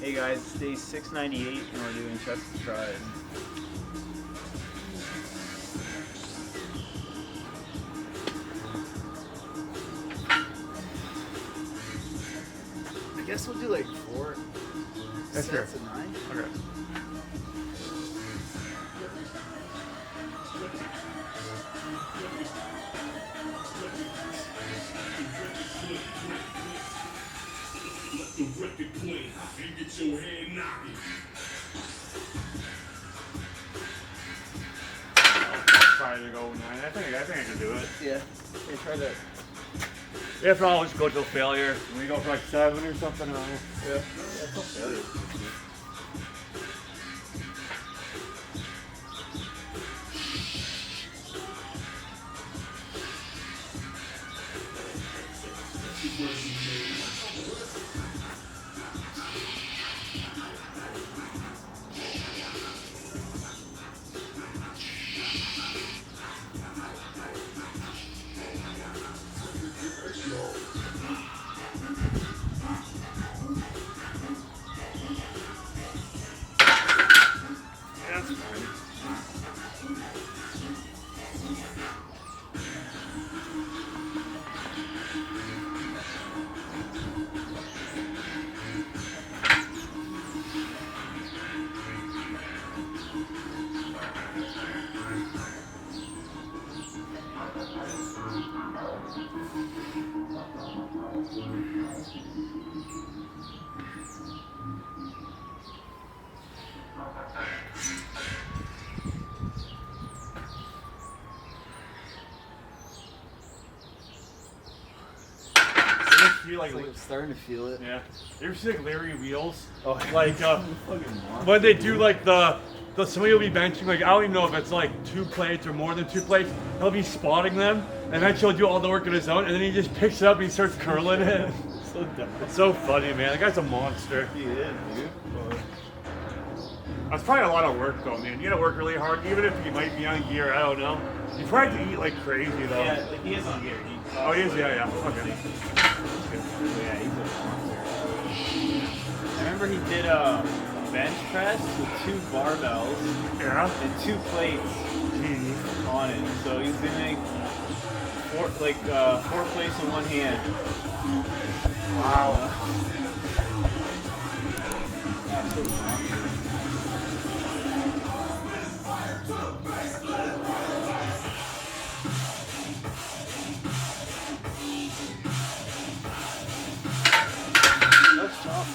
Hey guys, it's day 698 and we're doing chest to tries. I guess we'll do like 4 That's sets of 9. Okay. Try to go 9. I think I can do it. Yeah. Hey, try that. If not, I'll just go till failure. We go for like 7 or something. I don't know. Yeah. That's no failure. Like, I'm starting to feel it. yeah. You ever see like Larry Wheels? Oh, Like when they do like the somebody will be benching like I don't even know if it's like 2 plates or more than 2 plates. He'll be spotting them, and then he'll do all the work on his own, and then he just picks it up and he starts curling it. So dumb. It's so funny, man. The guy's a monster. He is, dude. That's probably a lot of work though, man. You gotta work really hard, even if you might be on gear. I don't know. You probably have to eat like crazy though. Yeah, like he is on gear. Oh, he is. Yeah. Okay. Yeah, he's a monster. I remember he did a bench press with 2 barbells Yeah. and 2 plates on it. So he's doing 4 plates in one hand. Wow. Absolutely monster. That's tough.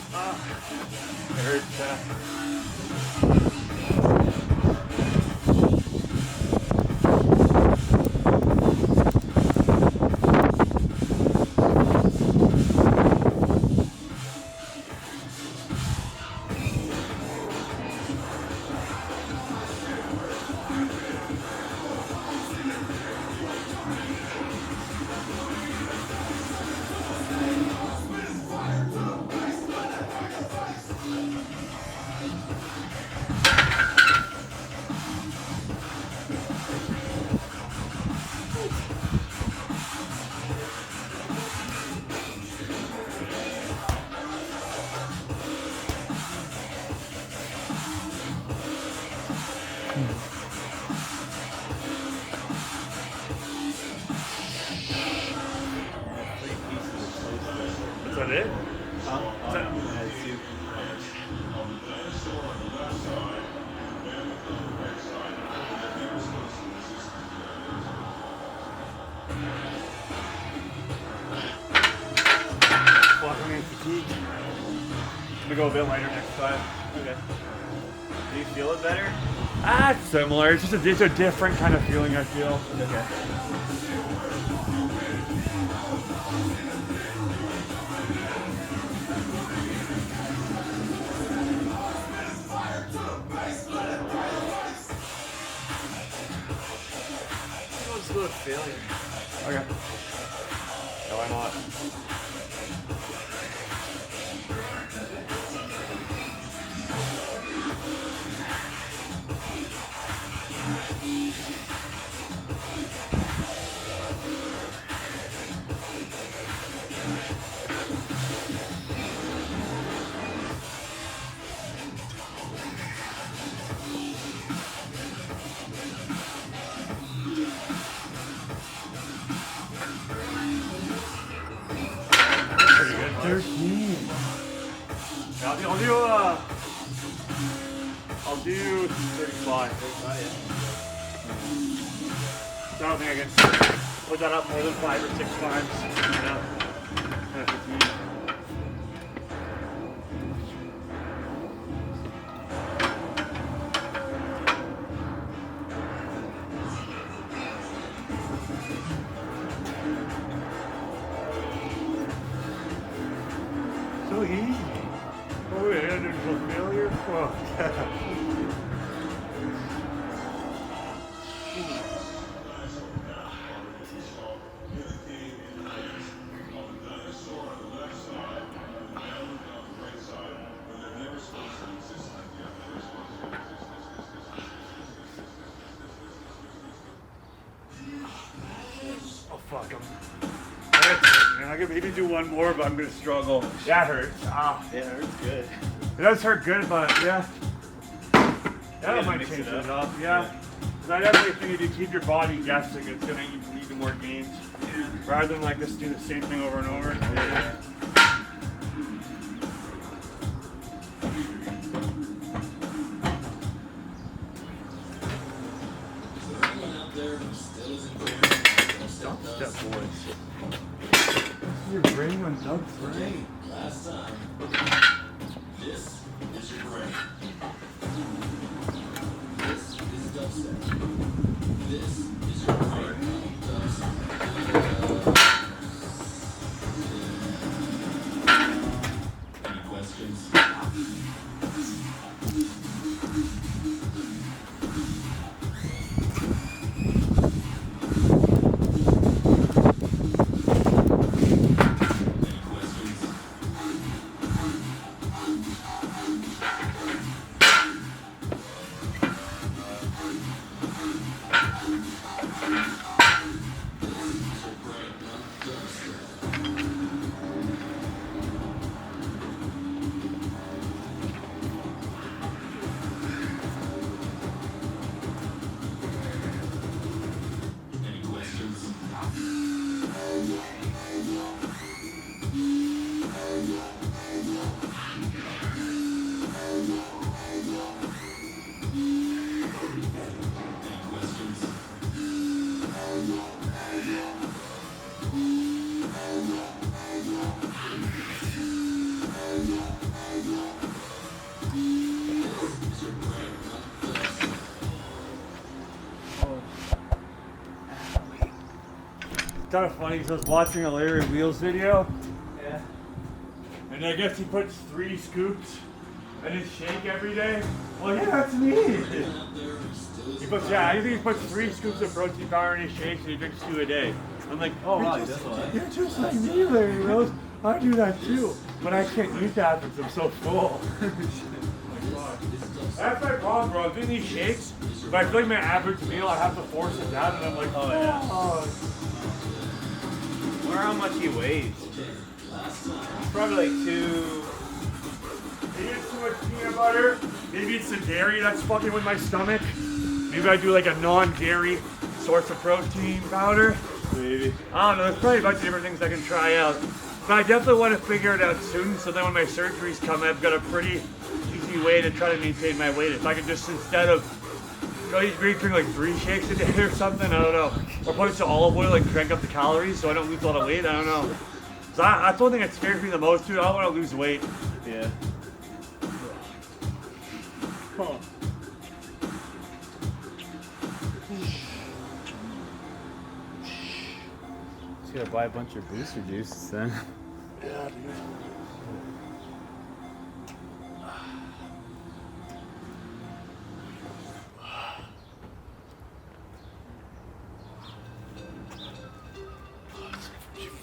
It hurts. Is that it? Huh? Is that- Yeah, it's 2. Walking in fatigue. I'm gonna go a bit lighter next time. Okay. Do you feel it better? Ah, it's similar. It's just a different kind of feeling. I feel. Okay. Let's go to failure. Okay. No, why not? I'll do 35. 35, yeah. I don't think I can put that up more than 5 or 6 times. Yeah. So easy. Oh yeah, there's a failure. Oh, oh fuck him. I could maybe do one more, but I'm gonna struggle. That hurts. Ah. Yeah, it hurts good. It does hurt good, but yeah. That might mix change it it up. up, yeah. Because I definitely think if you keep your body guessing, it's gonna lead to more gains. Rather than like just do the same thing over and over. Yeah. Step boys. You're brain on Doug Frey. Last time. This is your brain. This is dubstep. This is your brain. Any questions? Any questions? Any questions? It's kind of funny because I was watching a Larry Wheels video, Yeah. and I guess he puts 3 scoops in his shake every day. Well, yeah, that's me. He puts, yeah, I think he puts 3 scoops of protein powder in his shakes and he drinks 2 a day. I'm like, Oh, you're wow, just, that's a lot. you're just like me, Larry Wheels. I do that too, but I can't eat that because I'm so full. That's my problem, bro. I'm doing these shakes, but I feel like my average meal, I have to force it down, and I'm like, Oh, yeah. oh. I wonder how much he weighs. He's probably like 2. Maybe it's too much peanut butter. Maybe it's the dairy that's fucking with my stomach. Maybe I do like a non-dairy source of protein powder. Maybe. I don't know. There's probably a bunch of different things I can try out. But I definitely want to figure it out soon, so then when my surgeries come, I've got a pretty easy way to try to maintain my weight. If I could just, instead of drink like 3 shakes a day or something, I don't know. Or put some olive oil and crank up the calories so I don't lose a lot of weight, I don't know. So that's one thing that scares me the most, too. I don't want to lose weight. Yeah. Huh. Just gotta buy a bunch of booster juices then. Yeah, dude.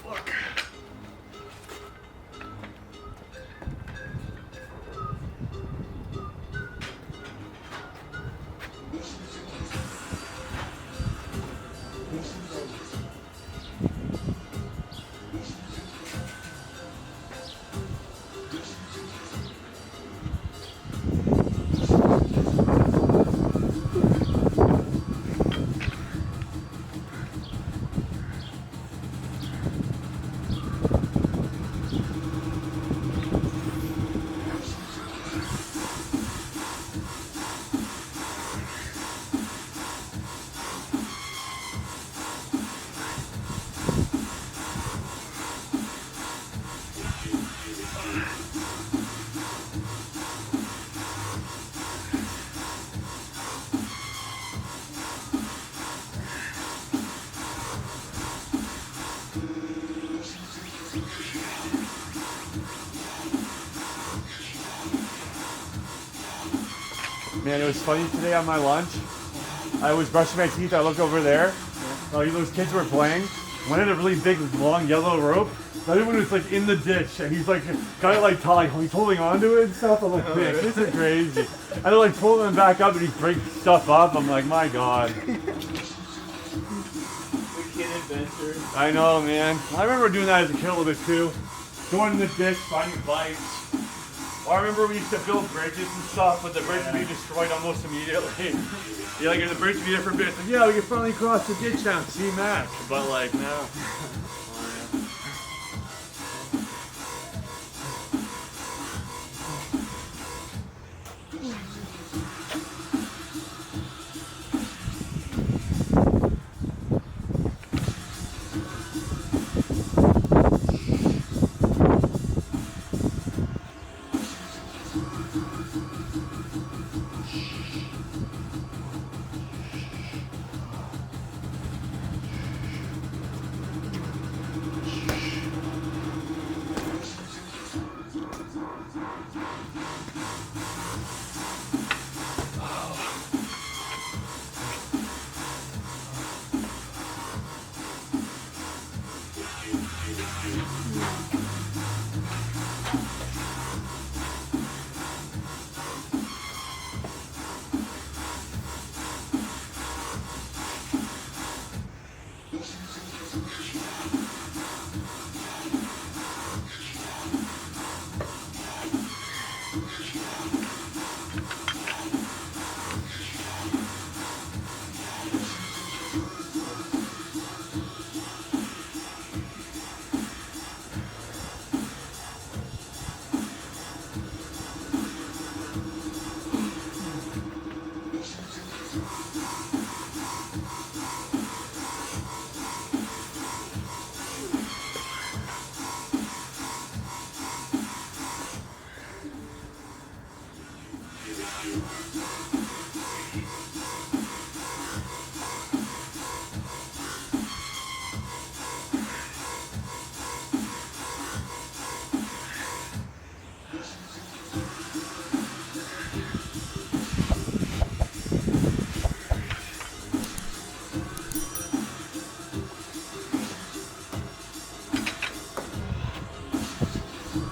Fuck. Man, it was funny today on my lunch. I was brushing my teeth. I looked over there. Those kids were playing. One had a really big, long yellow rope. The other one was like in the ditch, and he's like got it like he's holding onto it and stuff. I'm like, man, this is crazy. And they're like pulling him back up, and he's breaking stuff up. I'm like, my God. The kid adventure. I know, man. I remember doing that as a kid a little bit too. Going in the ditch, finding bikes. I remember we used to build bridges and stuff, but the bridge would be destroyed almost immediately. Yeah, like the bridge would be different bits. Like, yeah, we can finally cross the ditch now, see Mac. But like, no.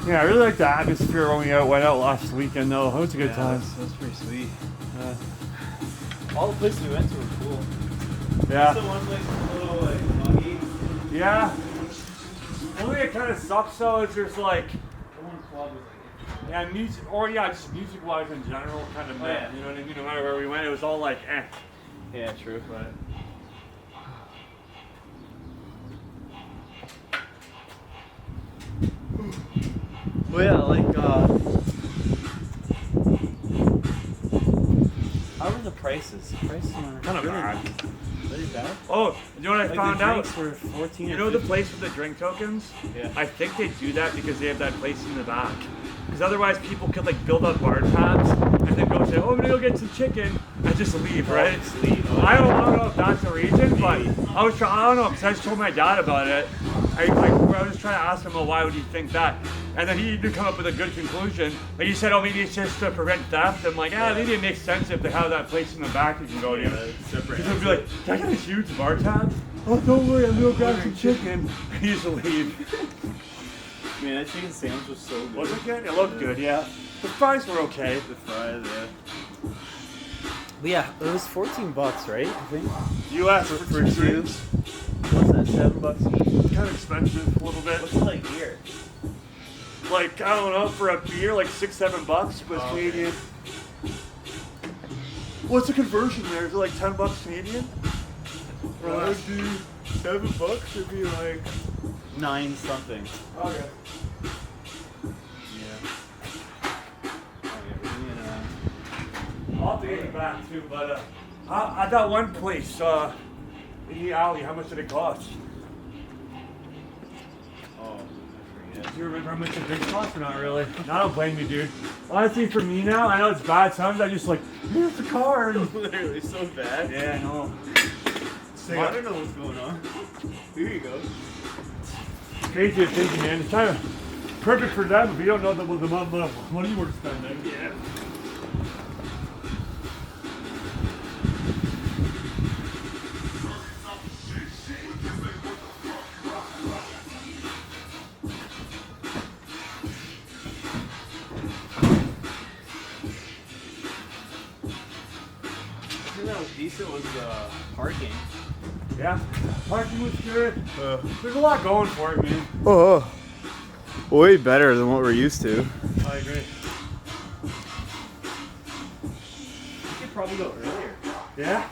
Yeah, I really like the atmosphere when we went out last weekend, though. It was a good time. That was pretty sweet. All the places we went to were cool. Yeah. Just the one place was a little like muggy. Yeah. Only it kind of sucks though is there's like, The one club was like. yeah, music, or yeah, just music-wise in general, kind of. Yeah. You know what I mean? No matter where we went, it was all like, eh. Yeah, true. But Well, yeah, like, how were the prices? Prices were kind of really bad. Really bad? Oh, you know what I Like found the out? drinks were 14 You or know the 15. place with the drink tokens? Yeah. I think they do that because they have that place in the back. Because otherwise people could like build up bar tabs and then go say, oh, I'm gonna go get some chicken and just leave, right? Just leave. I don't know if that's the reason, but I don't know, because I just told my dad about it. I was trying to ask him, well, why would he think that? And then he did come up with a good conclusion. Like he said, oh, maybe it's just to prevent theft. I'm like, maybe it makes sense if they have that place in the back you can go to. Separate. Because he'll be like, can I get a huge bar tab? Oh, don't worry, I'm gonna grab some chicken. He used to leave. Man, that chicken sandwich was so good. Was it good? It looked good, yeah. The fries were okay. The fries, yeah. But yeah, it was $14, right? I think. US for two drinks. What's that? $7 each. Kind of expensive, a little bit. What's it like here? Like, I don't know, for a beer, like $6-7 with Canadian. What's the conversion there? Is it like $10 Canadian? Or That less? would be $7 would be like 9 something. Okay. Yeah. Oh yeah, I'll have to get you back too, but at that one place, in the alley, how much did it cost? oh, I forget. Do you remember how much the drinks cost or not really? I don't blame you, dude. Honestly, for me now, I know it's bad. Sometimes I just like, here's the card. Literally so bad. Yeah, I know. I don't know what's going on. Here you go. Crazy thinking, man. It's kind of perfect for them if you don't know the money we're spending. Yeah. decent was parking. Yeah, parking was good. There's a lot going for it, man. Oh, way better than what we're used to. I agree. We could probably go earlier. Yeah?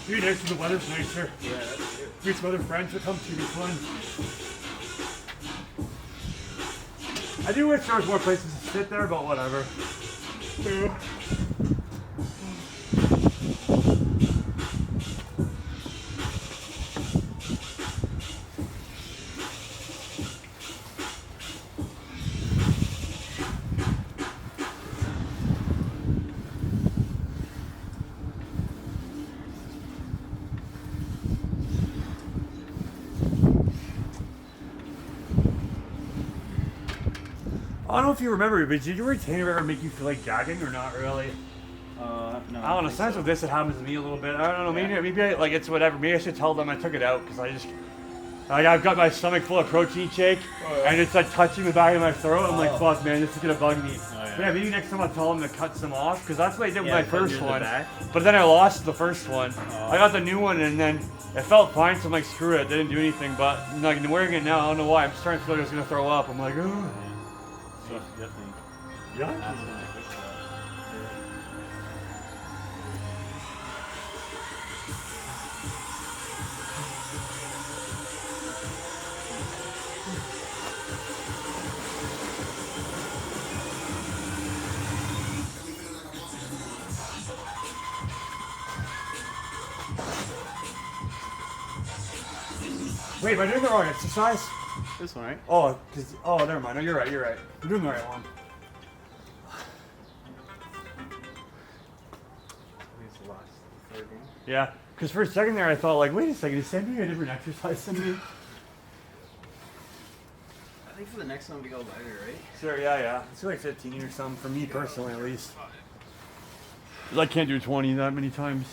It'd be nice if the weather's nicer. Yeah, that's true. Meet some other friends that come to be fun. I do wish there was more places to sit there, but whatever. I don't know if you remember, but did your retainer ever make you feel like gagging or not really? No. I don't know. Sometimes with this, it happens to me a little bit. I don't know. Maybe like it's whatever. Maybe I should tell them I took it out because I just like I've got my stomach full of protein shake and it's like touching the back of my throat. I'm like, fuck, man, this is gonna bug me. Yeah, maybe next time I'll tell them to cut some off because that's what I did with my first one. But then I lost the first one. I got the new one and then it felt fine. So I'm like, screw it, it didn't do anything. But like wearing it now, I don't know why. I'm starting to feel like I was gonna throw up. I'm like, oh. So definitely. Yeah. Wait, am I doing the wrong exercise? This one, right? Oh, never mind. No, you're right. You're doing the right one. It's the last third one. Yeah, because for a second there I thought like, wait a second, is Sam doing a different exercise than me? I think for the next one we go lighter, right? Sure, yeah. It's like 15 or something for me personally at least. 'Cause I can't do 20 that many times.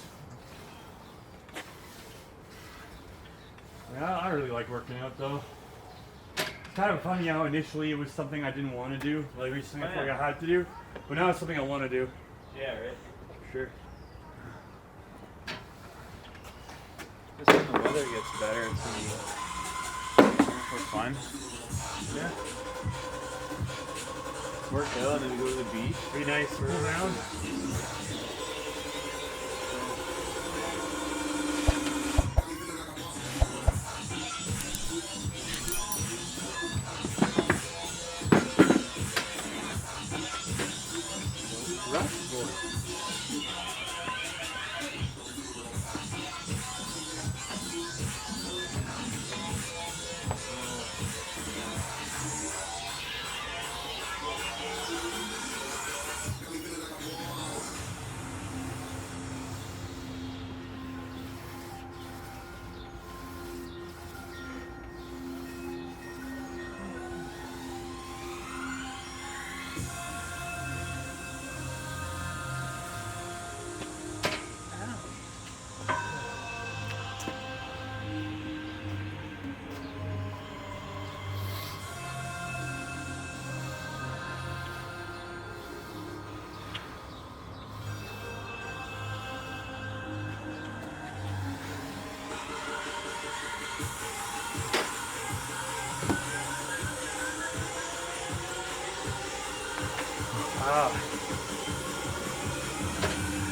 Yeah, I really like working out though. It's kind of funny how initially it was something I didn't want to do. Like recently I felt like I had to do, but now it's something I want to do. Yeah, right. Sure. Just when the weather gets better, it's gonna be more fun. Yeah. Work out and then we go to the beach. Pretty nice. Roll around.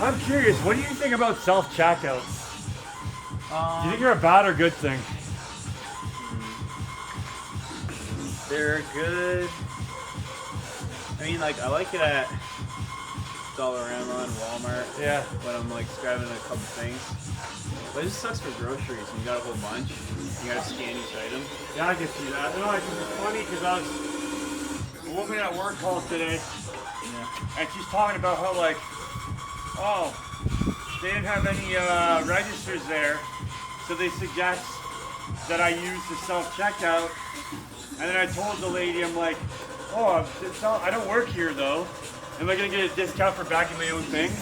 I'm curious, what do you think about self-checkouts? Do you think they're a bad or good thing? They're good. I mean, like, I like it at Dollarama and Walmart. Yeah. When I'm like grabbing a couple things. But it just sucks for groceries when you got a whole bunch. You gotta scan each item. Yeah, I can see that. No, it's funny because I was a woman at work called today, Yeah. and she's talking about how like, oh, they didn't have any registers there, so they suggest that I use the self-checkout. And then I told the lady, I'm like, oh, I don't work here though. Am I gonna get a discount for backing my own things?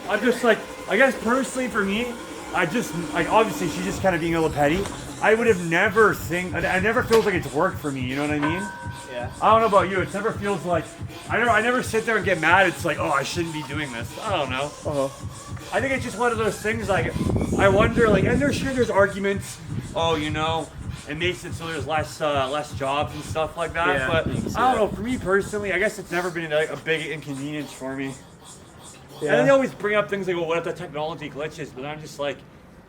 I'm just like, I guess personally for me, I just, like obviously she's just kind of being a little petty, I would have never I never feels like it's work for me, you know what I mean? Yeah. I don't know about you, it never feels like, I never sit there and get mad, it's like, oh, I shouldn't be doing this. I don't know. I think it's just one of those things, like, I wonder, like, and there's arguments, oh, you know, it makes it so there's less jobs and stuff like that, Yeah, but you can see I don't know, that. for me personally, I guess it's never been like a big inconvenience for me. Yeah. And then they always bring up things like, well, what if the technology glitches? But I'm just like,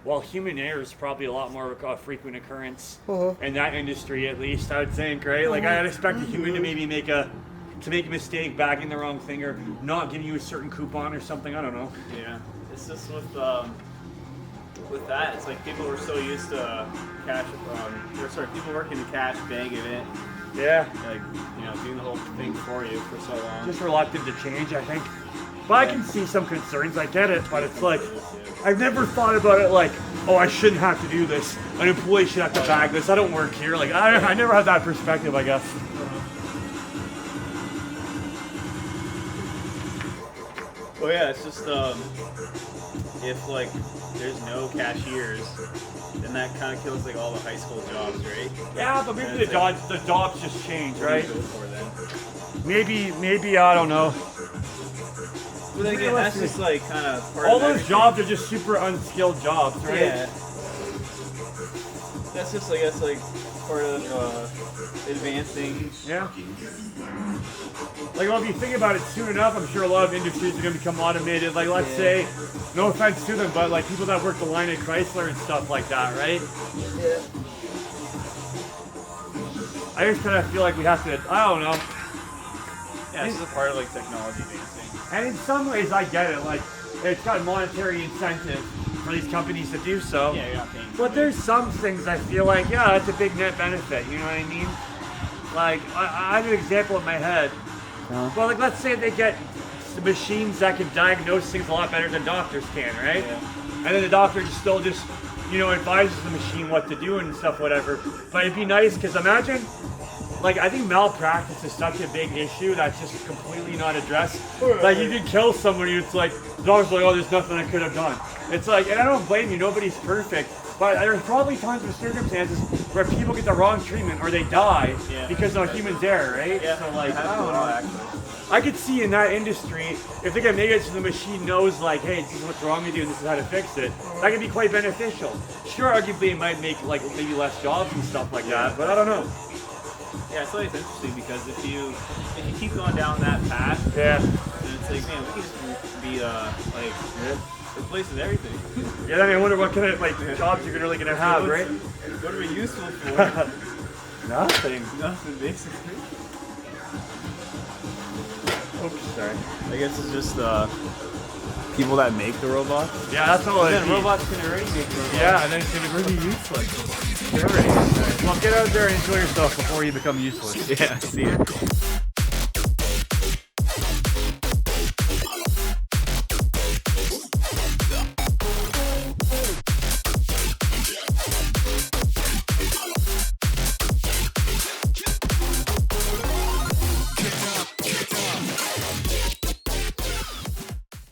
well, human error is probably a lot more frequent occurrence in that industry, at least, I would think, right? Like, I'd expect a human to maybe make a mistake, bagging the wrong thing, or not giving you a certain coupon or something. I don't know. Yeah. It's just with that, it's like people were so used to cash, people working the cash bag of it, Yeah. like, you know, doing the whole thing for you for so long. Just reluctant to change, I think. But I can see some concerns. I get it, but it's like, I've never thought about it like, oh, I shouldn't have to do this. An employee should have to bag this. I don't work here. Like, I never had that perspective, I guess. Well, yeah, it's just if like there's no cashiers, then that kind of kills like all the high school jobs, right? Yeah, but maybe And the it's like, jobs just change, what do you right? go for then? Maybe I don't know. But then again, that's just like kind of part All of those everything. jobs are just super unskilled jobs, right? Yeah. That's just, I guess, like part of advancing. Yeah. Like, well, if you think about it soon enough, I'm sure a lot of industries are going to become automated. Like, let's say, no offense to them, but like people that work the line at Chrysler and stuff like that, right? Yeah. I just kind of feel like we have to, I don't know. Yeah, it's just a part of like technology advancing. And in some ways, I get it. Like, it's got monetary incentive for these companies to do so. Yeah, you're not paying. But there's some things I feel like, yeah, that's a big net benefit. You know what I mean? Like, I have an example in my head. Well, like, let's say they get machines that can diagnose things a lot better than doctors can, right? Yeah. And then the doctor still just, you know, advises the machine what to do and stuff, whatever. But it'd be nice, because imagine, like, I think malpractice is such a big issue that's just completely not addressed. Like, you could kill somebody, it's like, the doctor's like, oh, there's nothing I could have done. It's like, and I don't blame you, nobody's perfect. But there's probably times of circumstances where people get the wrong treatment or they die because of human's error, right? Yeah. So, like, I don't know. Actually. I could see in that industry, if they can make it so the machine knows, like, hey, this is what's wrong with you and this is how to fix it, that could be quite beneficial. Sure, arguably it might make, like, maybe less jobs and stuff like that, but I don't know. Yeah, it's always interesting because if you keep going down that path, Yeah. then it's like, man, we can just be like replacing everything. Yeah, I mean, I wonder what kind of, like, jobs you're really going to have, right? What are we useful for? Nothing. Nothing, basically. Oops, sorry. I guess it's just people that make the robots. Yeah, that's all it Then is. robots can already make the robots. Yeah, and then it's going to be useless. They're already useless. Well, get out there and enjoy yourself before you become useless. Yeah, see ya.